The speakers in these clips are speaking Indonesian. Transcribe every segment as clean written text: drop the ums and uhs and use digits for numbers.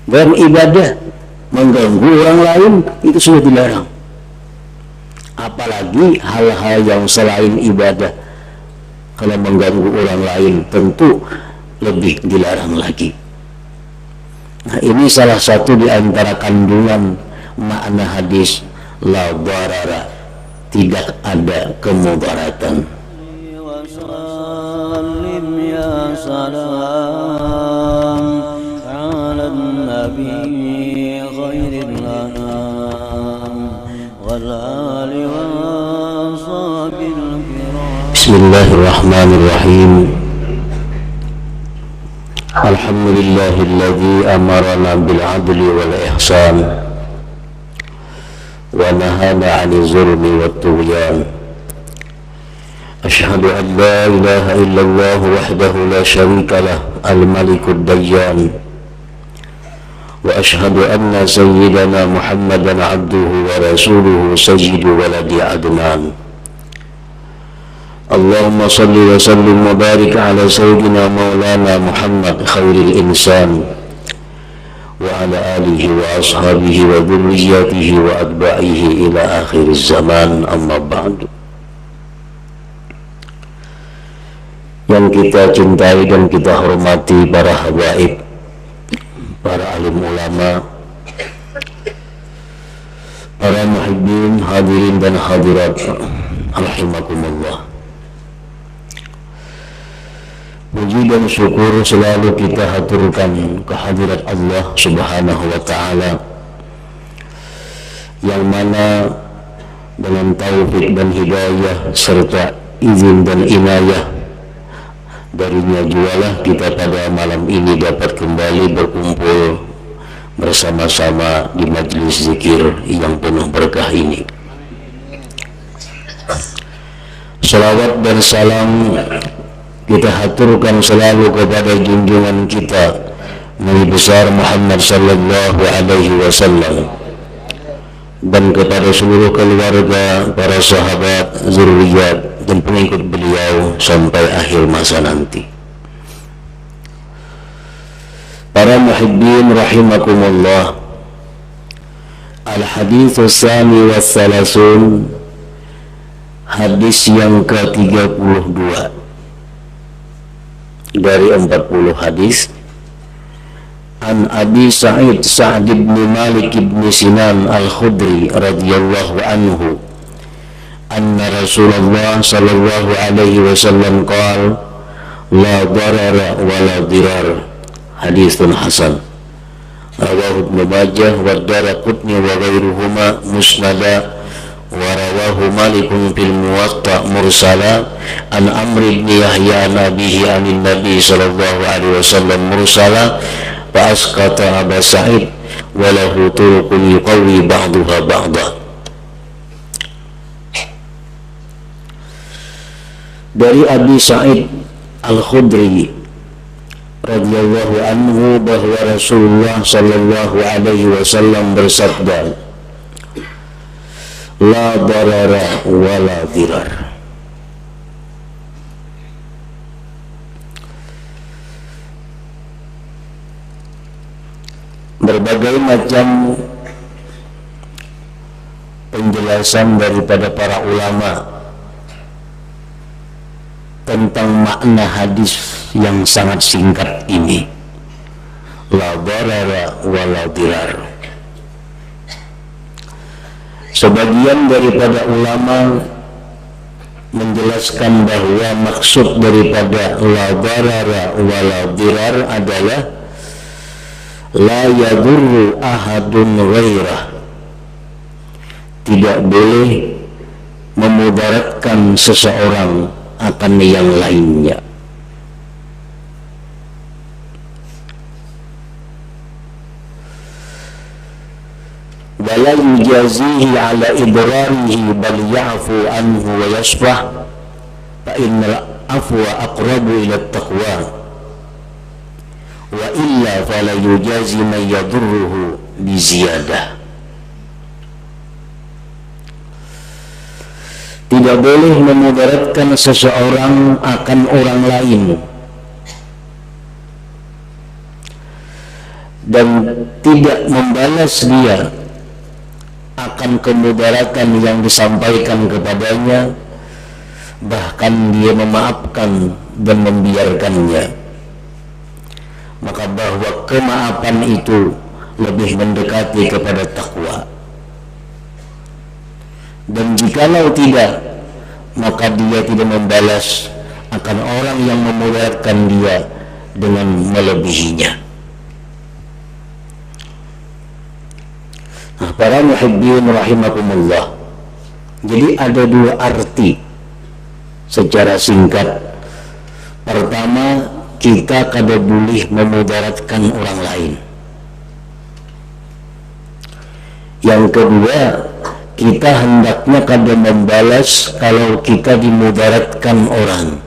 beribadah mengganggu orang lain itu sudah dilarang. Apalagi hal-hal yang selain ibadah, kalau mengganggu orang lain tentu lebih dilarang lagi. Nah, ini salah satu di antara kandungan makna hadis la darara, tidak ada kemudaratan. Bismillahirrahmanirrahim. Alhamdulillahilladzi amarana bil adli wal ihsan wa nahana 'anil zulmi wat tughyan. Asyhadu an la ilaha illallah wahdahu la syarika lah al-malikud dayyan wa asyhadu anna sayyidana Muhammadan 'abduhu wa rasuluhu sayyidu waladi adnan. Allahumma salli wa sallim wa barik ala sayyidina maulana Muhammad khairil insan wa ala alihi wa ashabihi wa dhurriyyatihi wa atba'ihi ila akhir zaman, amma ba'du. Yang kita cintai dan kita hormati para habaib, para alim ulama, para muhibbin, hadirin dan hadirat rahimakumullah. Puji dan syukur selalu kita haturkan kehadirat Allah Subhanahu wa ta'ala, yang mana dengan taufik dan hidayah serta izin dan inayah darinya jualah kita pada malam ini dapat kembali berkumpul bersama-sama di majelis zikir yang penuh berkah ini. Salawat dan salam kita haturkan selalu kepada junjungan kita Nabi besar Muhammad sallallahu alaihi wasallam, dan kepada seluruh keluarga, para sahabat, zuriat dan pengikut beliau sampai akhir masa nanti. Para muhibbin rahimakumullah, al-hadits tsani was salasun, hadis yang ke-32 dari 40 hadis. An Abi Sa'id Sa'd bin Malik bin Sinan Al-Khudri radhiyallahu anhu anna Rasulullah sallallahu alaihi wasallam qala la darara wa la dirar, haditsun hasan, rawahu Ibnu Majah wa Daraqutni wa ghairuhuma musnada, wa rawahu Malikun fil Muwatta mursala an Amr bin Yahya nabihi anin Nabi sallallahu alaihi wasallam mursala fa asqata Aba Sa'id wa lahu turuqun yuqawi ba'daha ba'da. Dari Abi Sa'id Al-Khudri radhiyallahu anhu bahwa Rasulullah sallallahu alaihi wasallam bersabda, la darara wa la dirar. Berbagai macam penjelasan daripada para ulama tentang makna hadis yang sangat singkat ini, la darara wa la dirar. Sebagian daripada ulama menjelaskan bahwa maksud daripada la darara wa la dirar adalah la yadurru ahadun ghairah, tidak boleh memudaratkan seseorang akan yang lainnya. Wala yujazihi ala idrarihi bal ya'fu anhu wa yasfah fa innal afwa aqrabu ila taqwa wa illa fala yujazi man yadurruhu bi ziyadah. Tidak boleh memudaratkan seseorang akan orang lain, dan tidak membalas dia akan kemudaratan yang disampaikan kepadanya, bahkan dia memaafkan dan membiarkannya, maka bahwa kemaafan itu lebih mendekati kepada takwa. Dan jikalau tidak, maka dia tidak membalas akan orang yang memudaratkan dia dengan melebihinya. Nah, para muhibbin rahimakumullah, jadi ada dua arti secara singkat. Pertama, kita kada boleh memudaratkan orang lain. Yang kedua, kita hendaknya kada membalas kalau kita dimudaratkan orang.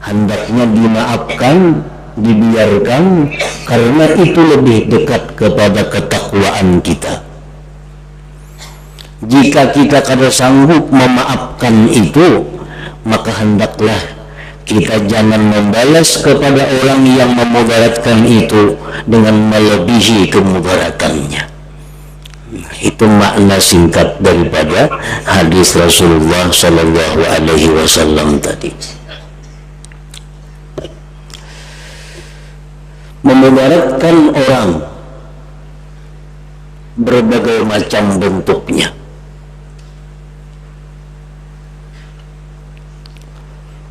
Hendaknya dimaafkan, dibiarkan, karena itu lebih dekat kepada ketakwaan kita. Jika kita kada sanggup memaafkan itu, maka hendaklah kita jangan membalas kepada orang yang memudaratkan itu dengan melebihi kemudaratannya. Itu makna singkat daripada hadis Rasulullah Sallallahu Alaihi Wasallam tadi. Memudaratkan orang berbagai macam bentuknya.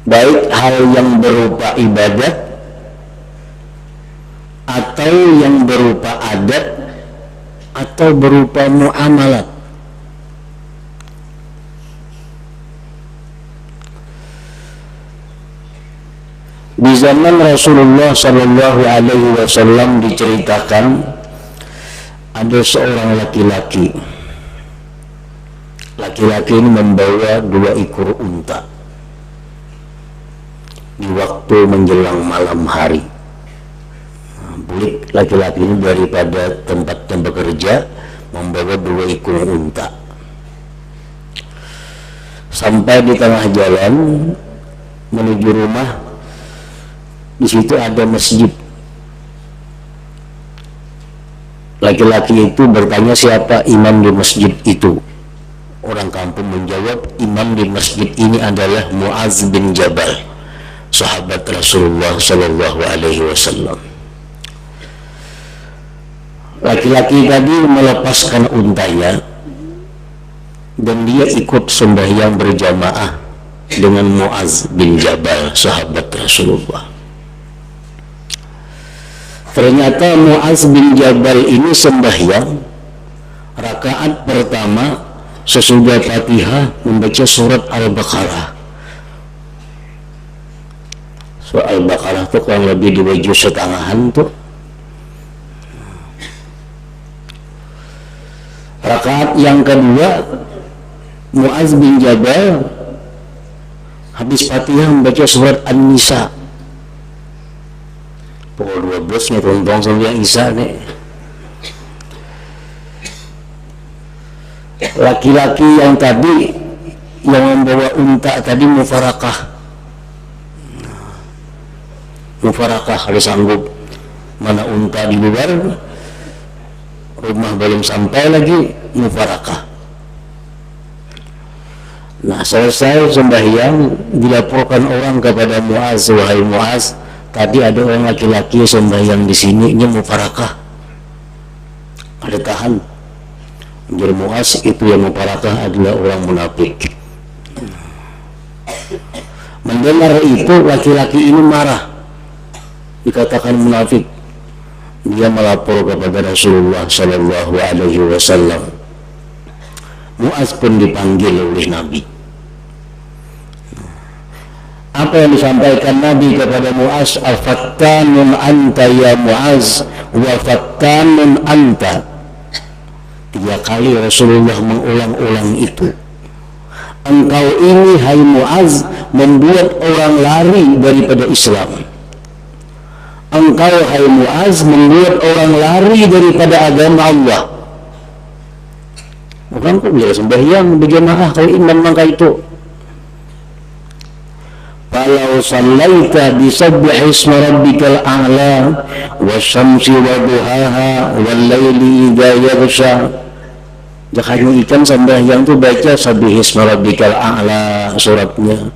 Baik hal yang berupa ibadat atau yang berupa adat atau berupa muamalat. Di zaman Rasulullah Sallallahu Alaihi Wasallam diceritakan ada seorang laki-laki. Laki-laki ini membawa 2 ekor unta di waktu menjelang malam hari. Bulik laki-laki ini daripada tempatnya bekerja membawa 2 ekor unta. Sampai di tengah jalan menuju rumah, di situ ada masjid. Laki-laki itu bertanya siapa imam di masjid itu. Orang kampung menjawab, imam di masjid ini adalah Muaz bin Jabal, sahabat Rasulullah Sallallahu Alaihi Wasallam. Laki-laki tadi melepaskan untanya dan dia ikut sembahyang berjamaah dengan Muaz bin Jabal, sahabat Rasulullah. Ternyata Muaz bin Jabal ini sembahyang rakaat pertama sesudah Fatihah membaca surat Al-Baqarah. Surat Al-Baqarah itu kurang lebih 2 juz setengahan tuh. Rakaat yang kedua, Muaz bin Jabal habis Fatihah membaca surat An-Nisa. Pukul 12 nih tonton sampai Isya nih. Laki-laki yang tadi yang membawa unta tadi mufarakah harus sanggup, mana unta di luar, rumah belum sampai lagi, mufarakah. Nah, selesai sembahyang dilaporkan orang kepada Muaz, wahai Muaz, tadi ada orang laki-laki sembahyang di sini, ini mufarakah. Ada tahan. Jadi Muaz, itu yang mufarakah adalah orang munafik. Mendengar itu laki-laki ini marah, dikatakan munafik. Dia melapor kepada Rasulullah Sallallahu Alaihi Wasallam. Muaz pun dipanggil oleh Nabi. Apa yang disampaikan Nabi kepada Muaz? Al-fattanun anta ya Muaz, wa fattanun anta. 3 kali Rasulullah mengulang-ulang itu. Engkau ini hai Muaz membuat orang lari daripada Islam. Engkau hai Muaz membuat orang lari daripada agama Allah. Bukan kok bila sembahyang berjamaah kalau imam maka itu. falau sallaita bisabbih isma rabbikal a'la wasyamsi wa duhaha wal laili idza yaghsha. Jakanya ikan sembahyang tuh baca sabbih isma rabbikal a'la suratnya,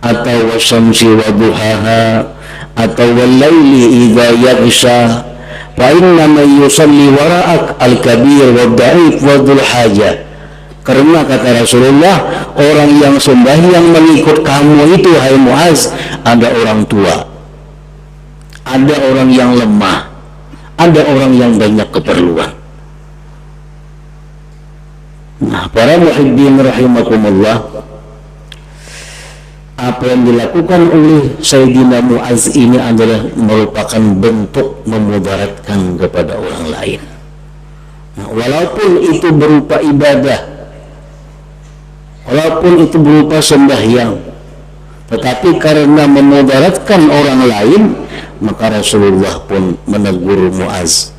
atau wasyamsi wa duhaha, atau wal laili idza yaghsha. Fa inna man yusalli wara'ak al-kabir wa dhaif wa dhul hajah. Karena kata Rasulullah, orang yang sembahyang mengikut kamu itu, hai Muaz, ada orang tua, ada orang yang lemah, ada orang yang banyak keperluan. Nah, para muhibbin rahimakumullah, apa yang dilakukan oleh Sayyidina Muaz ini adalah merupakan bentuk memudaratkan kepada orang lain. Nah, walaupun itu berupa ibadah, walaupun itu berupa sembahyang, tetapi karena memudaratkan orang lain, maka Rasulullah pun menegur Muaz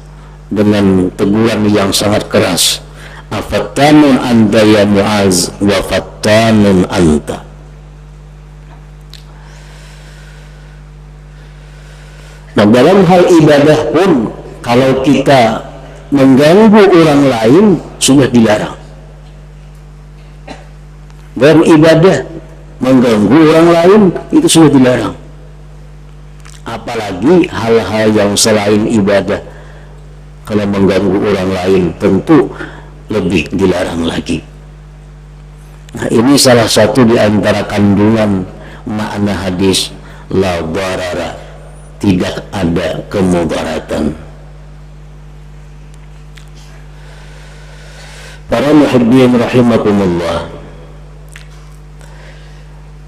dengan teguran yang sangat keras. Afattanun anta ya Muaz wa fattanun anta. Nah, dalam hal ibadah pun kalau kita mengganggu orang lain sudah dilarang. Dalam ibadah mengganggu orang lain itu sudah dilarang. Apalagi hal-hal yang selain ibadah, kalau mengganggu orang lain tentu lebih dilarang lagi. Nah, ini salah satu di antara kandungan makna hadis la darara, tidak ada kemudaratan. Para muhibbin rahimakumullah,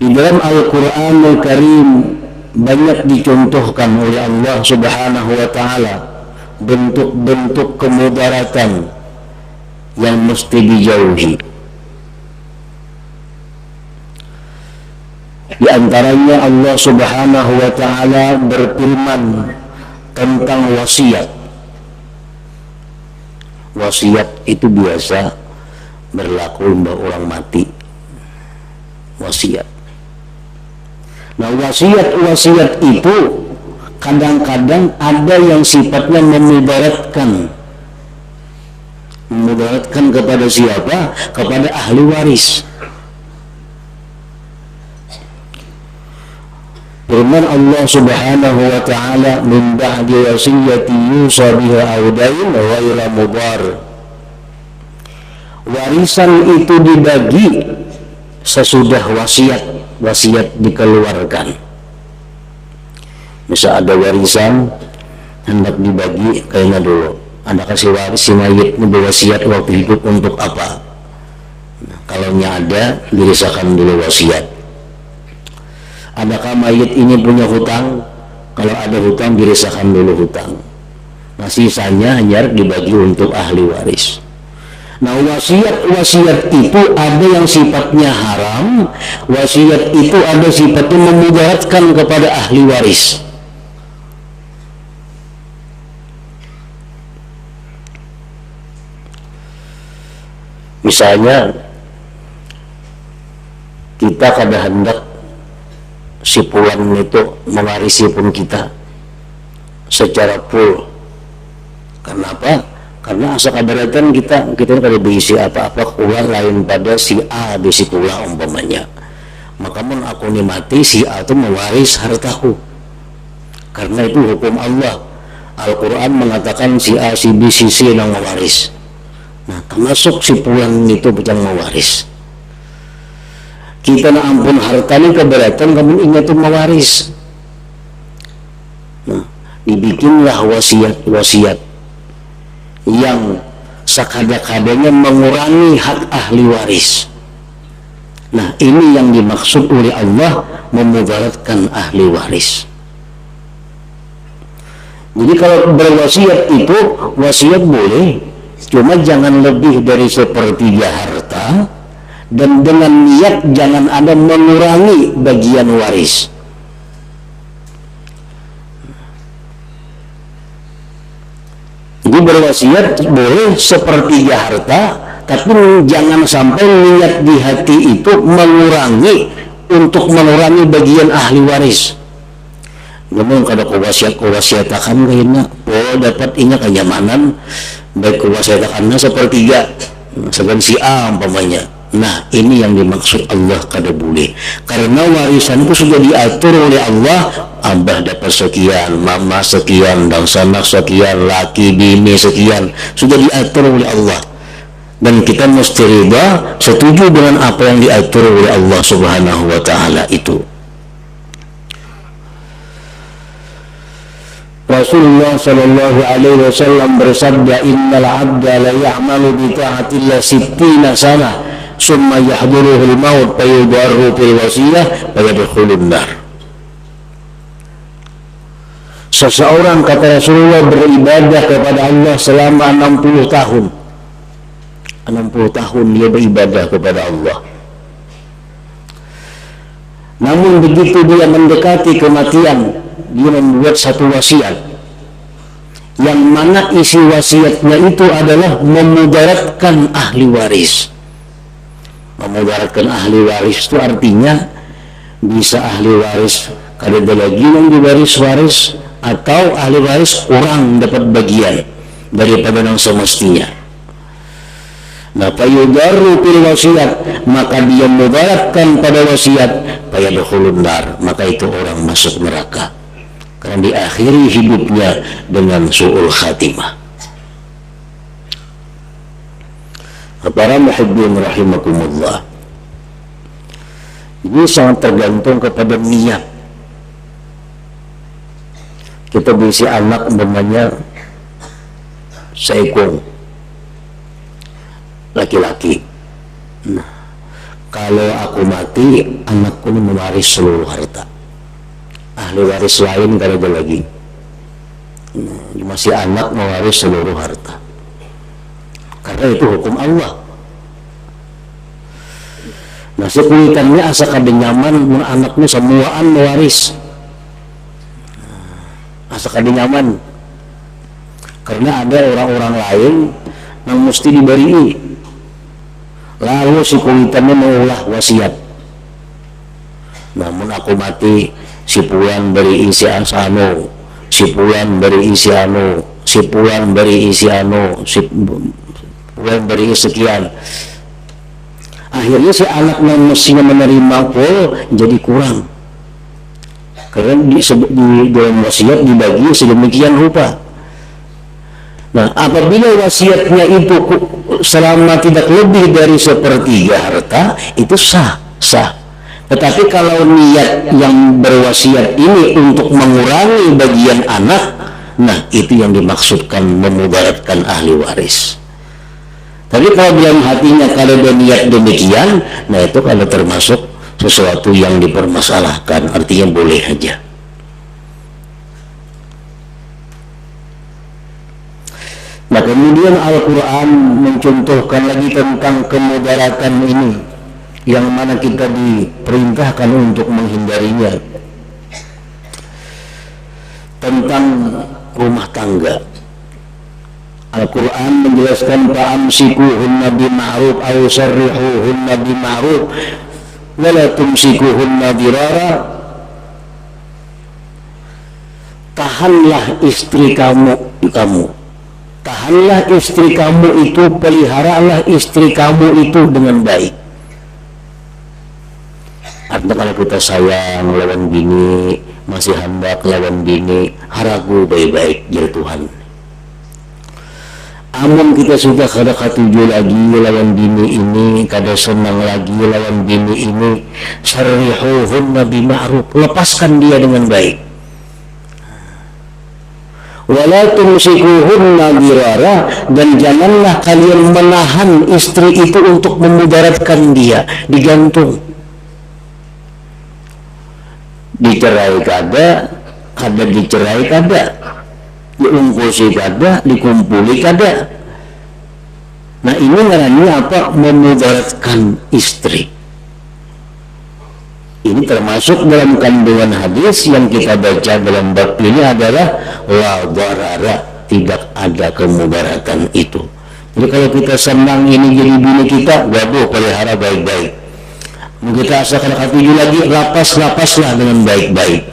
di dalam Al-Quranul Karim banyak dicontohkan oleh Allah Subhanahu wa Ta'ala bentuk-bentuk kemudaratan yang mesti dijauhi. Di antaranya Allah Subhanahu wa Ta'ala berfirman tentang wasiat. Wasiat itu biasa berlaku untuk orang mati. Wasiat. Nah, wasiat itu kadang-kadang ada yang sifatnya memudaratkan kepada siapa? Kepada ahli waris. Firman Allah Subhanahu wa Ta'ala, min ba'di wasiyati yusa biha aw dayn ghayra mudar. Warisan itu dibagi sesudah wasiat dikeluarkan. Misal ada warisan hendak dibagi, kayaknya dulu Anda kasih waris si mayit ini berwasiat waktu hidup untuk apa? Nah, kalau ada dirisahkan dulu wasiat. Adakah mayit ini punya hutang? Kalau ada hutang dirisahkan dulu hutang. Nah, sisanya hanya dibagi untuk ahli waris. Nah, wasiat itu ada yang sifatnya haram, wasiat itu ada sifatnya memudaratkan kepada ahli waris. Misalnya kita kada hendak si pulan itu mewarisi pun kita secara full. Kenapa? Karena asa kadaratan kita kada berisi apa-apa kula lain pada si A di si kula umpamanya. Maka mun aku ni mati, si A itu mewaris hartaku. Karena itu hukum Allah. Al-Quran mengatakan si A, si B, si C yang mewaris. Nah, termasuk si pulang itu yang mewaris. Kita na ampun hartanya keberatan, kamu ingat itu mewaris. Nah, dibikinlah wasiat yang sekada-kadanya mengurangi hak ahli waris. Nah, ini yang dimaksud oleh Allah memudaratkan ahli waris. Jadi kalau berwasiat itu, wasiat boleh, cuma jangan lebih dari sepertiga harta, dan dengan niat jangan ada mengurangi bagian waris. Jadi berwasiat boleh sepertiga harta, tapi jangan sampai niat di hati itu mengurangi untuk mengurangi bagian ahli waris. Namun kada kuwasiatakan kayaknya dapat inya kenyamanan baik kuwasiatakannya sepertiga segan si A umpamanya. Nah ini yang dimaksud Allah kada boleh, karena warisan itu sudah diatur oleh Allah. Abah dapat sekian, mama sekian, dan sanak sekian, laki bini sekian, sudah diatur oleh Allah, dan kita mesti riba setuju dengan apa yang diatur oleh Allah Subhanahu wa Ta'ala itu. Rasulullah sallallahu alaihi wasallam bersabda, innal 'abda la ya'malu bi ta'atillah 60 sana summa yahduruhul maut fayudarru fil wasiyah fayadkhulun nar. Seseorang, kata Rasulullah, beribadah kepada Allah selama 60 tahun. 60 tahun dia beribadah kepada Allah. Namun begitu dia mendekati kematian, dia membuat satu wasiat, yang mana isi wasiatnya itu adalah memudaratkan ahli waris. Memudaratkan ahli waris itu artinya bisa ahli waris kada ada lagi yang diwaris waris, atau ahli waris kurang dapat bagian daripada yang semestinya. Nah, fayudarru fil wasiat, maka dia mudaratkan pada wasiat, fayadkhulun nar, maka itu orang masuk neraka karena diakhiri hidupnya dengan su'ul khatimah. Para muhibbin rahimakumullah, ini sangat tergantung kepada niat. Kita berisi anak namanya seekor laki-laki. Nah, kalau aku mati, anakku ini mewaris seluruh harta. Ahli waris lain gak ada lagi. Nah, masih anak mewaris seluruh harta. Karena itu hukum Allah. Nah, sekulitannya asa kada nyaman, anaknya semuaan mewaris. Asa kada nyaman. Karena ada orang-orang lain yang mesti diberi. Lalu si kulitannya mengulah wasiat. Namun aku mati, si puan beri isi anu, si puan beri isi anu, si puan beri isi anu, si puan beri sekian. Akhirnya si anak yang mestinya menerima jadi kurang. Karena di dalam wasiat dibagi sedemikian rupa. Nah, apabila wasiatnya itu selama tidak lebih dari sepertiga harta, itu sah. Tetapi kalau niat yang berwasiat ini untuk mengurangi bagian anak, nah itu yang dimaksudkan memudaratkan ahli waris. Tapi kalau dalam hatinya kalau ada niat demikian, nah itu kalau termasuk sesuatu yang dipermasalahkan, artinya boleh aja. Nah, kemudian Al-Quran mencontohkan lagi tentang kemudaratan ini, yang mana kita diperintahkan untuk menghindarinya, tentang rumah tangga. Al-Quran menjelaskan fa'amsikuhunna bima'ruf aw sarrihuhunna bima'ruf wa la tumsikuhunna dirara. Tahanlah istri kamu, tahanlah istri kamu itu, peliharalah istri kamu itu dengan baik. Artinya kalau kita sayang lawan bini, masih hendak lawan bini, haragu baik-baik ya Tuhan. Amun kita sudah kada katuju lagi lawan bini ini, kada senang lagi lawan bini ini, sarrihuhunna bima'ruf, lepaskan dia dengan baik. Wala tumsikuhunna dirara, dan janganlah kalian menahan istri itu untuk memudaratkan dia, digantung. Dicerai kada dicerai kada, diungkusi kada, dikumpuli kada. Nah ini ngarannya apa? Memudaratkan istri. Ini termasuk dalam kandungan hadis yang kita baca dalam bab ini adalah la darara, tidak ada kemudaratan itu. Jadi kalau kita senang ini jadi bini kita, waduh pelihara baik-baik. Kita asalkan ketujuh lagi, lapaslah dengan baik-baik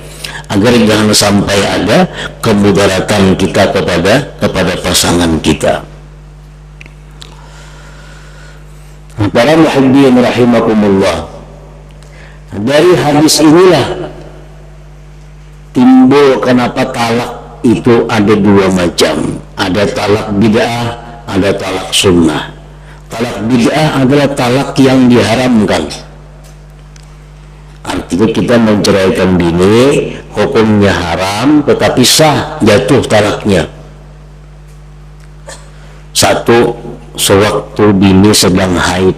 agar jangan sampai ada kemudaratan kita kepada pasangan kita. Para muhibbin rahimakumullah, dari hadis inilah timbul kenapa talak itu ada dua macam. Ada talak bid'ah, ada talak sunnah. Talak bid'ah adalah talak yang diharamkan. Artinya kita menceraikan bini, hukumnya haram tetapi sah, jatuh talaknya. Satu, sewaktu bini sedang haid.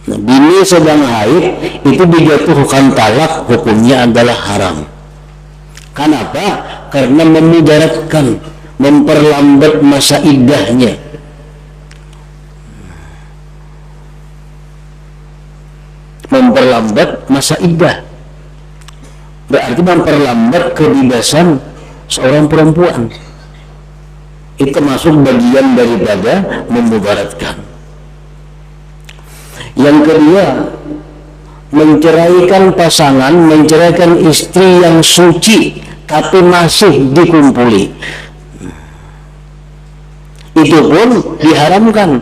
Nah, bini sedang haid itu dijatuhkan talak, hukumnya adalah haram. Kenapa? Karena memudaratkan, memperlambat masa iddahnya. Memperlambat masa iddah berarti memperlambat kebebasan seorang perempuan. Itu masuk bagian daripada memudaratkan. Yang kedua, menceraikan pasangan, menceraikan istri yang suci tapi masih dikumpuli, itu pun diharamkan.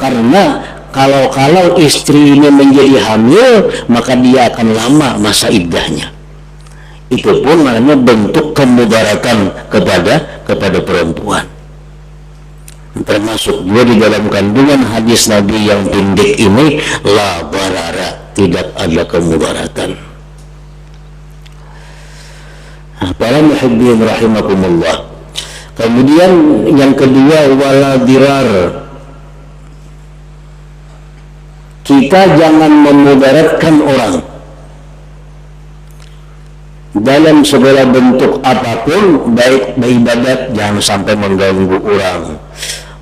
Karena kalau istri ini menjadi hamil, maka dia akan lama masa iddahnya. Itu pun maknanya bentuk kemudaratan kepada perempuan. Termasuk juga di dalam kandungan hadis Nabi yang pendek ini, la barara, tidak ada kemudaratan. Para muhibbin rahimakumullah. Kemudian yang kedua, wala dirar. Kita jangan memudaratkan orang dalam segala bentuk apapun, baik beribadat jangan sampai mengganggu orang,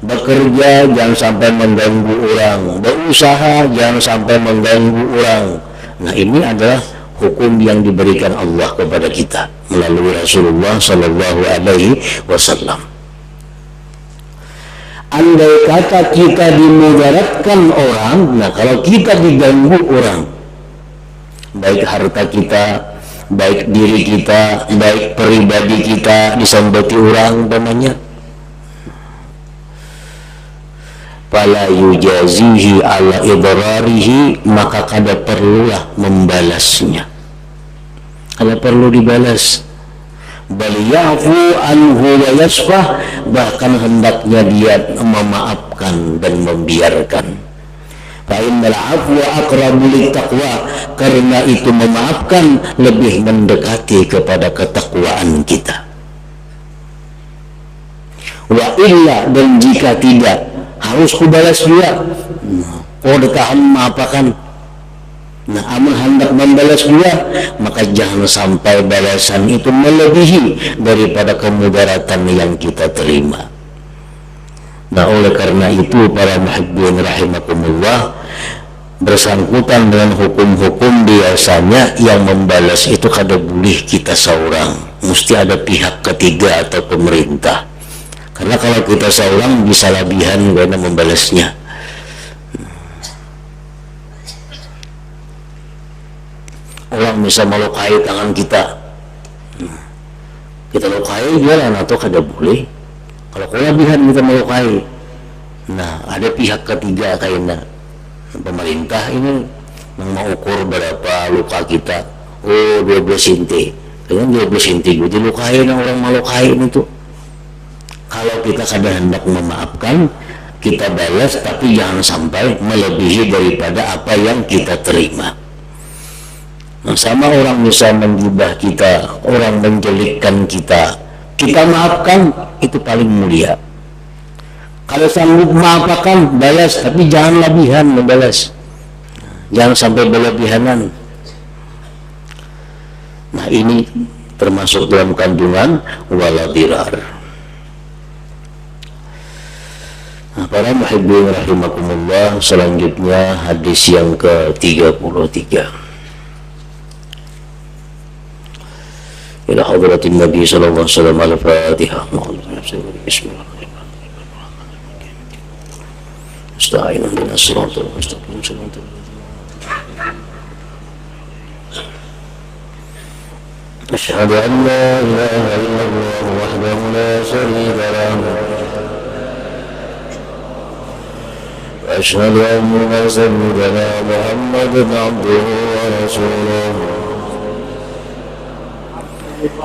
bekerja jangan sampai mengganggu orang, berusaha jangan sampai mengganggu orang. Nah, ini adalah hukum yang diberikan Allah kepada kita melalui Rasulullah Sallallahu Alaihi Wasallam. Andai kata kita dimudaratkan orang, nah kalau kita diganggu orang, baik harta kita, baik diri kita, baik pribadi kita disambati orang umpamanya, fala yujazihi ala idrarihi, maka kada perlulah membalasnya, kada perlu dibalas. Bal ya'fu anhu wa yasfah, bahkan hendaknya dia memaafkan dan membiarkan. Fa innal afwa aqrabu littaqwa, karena itu memaafkan lebih mendekati kepada ketakwaan kita. Wa illa, dan jika tidak, harus kubalas juga. Oh, ditahan memaafkan. Nah, amun hendak membalas juga, maka jangan sampai balasan itu melebihi daripada kemudaratan yang kita terima. Nah, oleh karena itu para muhibbin rahimakumullah, bersangkutan dengan hukum-hukum biasanya yang membalas itu kada boleh kita seorang, mesti ada pihak ketiga atau pemerintah. Karena kalau kita seorang bisa lebihan karena membalasnya. Orang bisa melukai tangan kita, kita lukai jalan atau kada boleh. Kalau kelebihan kita melukai, nah ada pihak ketiga kayaknya pemerintah ini yang mau ukur berapa luka kita. Oh, 12 cm, kayaknya 12 cm jadi lukai orang melukai itu. Kalau kita kada hendak memaafkan, kita balas, tapi jangan sampai melebihi daripada apa yang kita terima. Nah, sama orang bisa menggibah kita, orang menjelikkan kita, kita maafkan, itu paling mulia. Kalau sanggup maafkan, balas, tapi jangan lebihan membalas, jangan sampai berlebihanan. Nah, ini termasuk dalam kandungan wala dirar. Nah, para muhibbin rahimakumullah, selanjutnya hadis yang ke-33. Ila hadratin Nabi sallallahu alaihi wasallam, al-Fatihah. Bismillahirrahmanirrahim. Astagfirullahaladzim. أشهد أن لا إله إلا الله وحده لا شريك له وأشهد أن سيدنا محمدا عبده ورسوله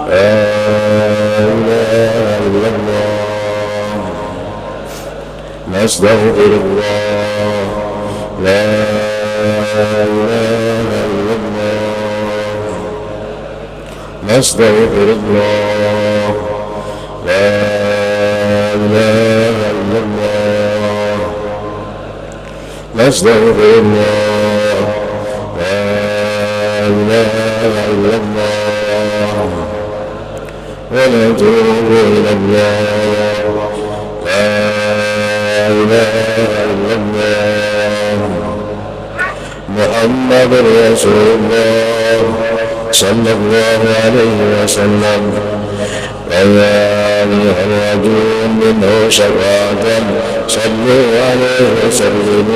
لا إله إلا الله نستغفر الله لا إله إلا الله نستغفر الله لا إله إلا الله نستغفر الله لا إله إلا الله ونتوب إلى الله لا إله إلا الله محمد رسول الله صلى الله عليه وسلم ويا أيها الرجل منه شفاعة صلوا عليه وسلموا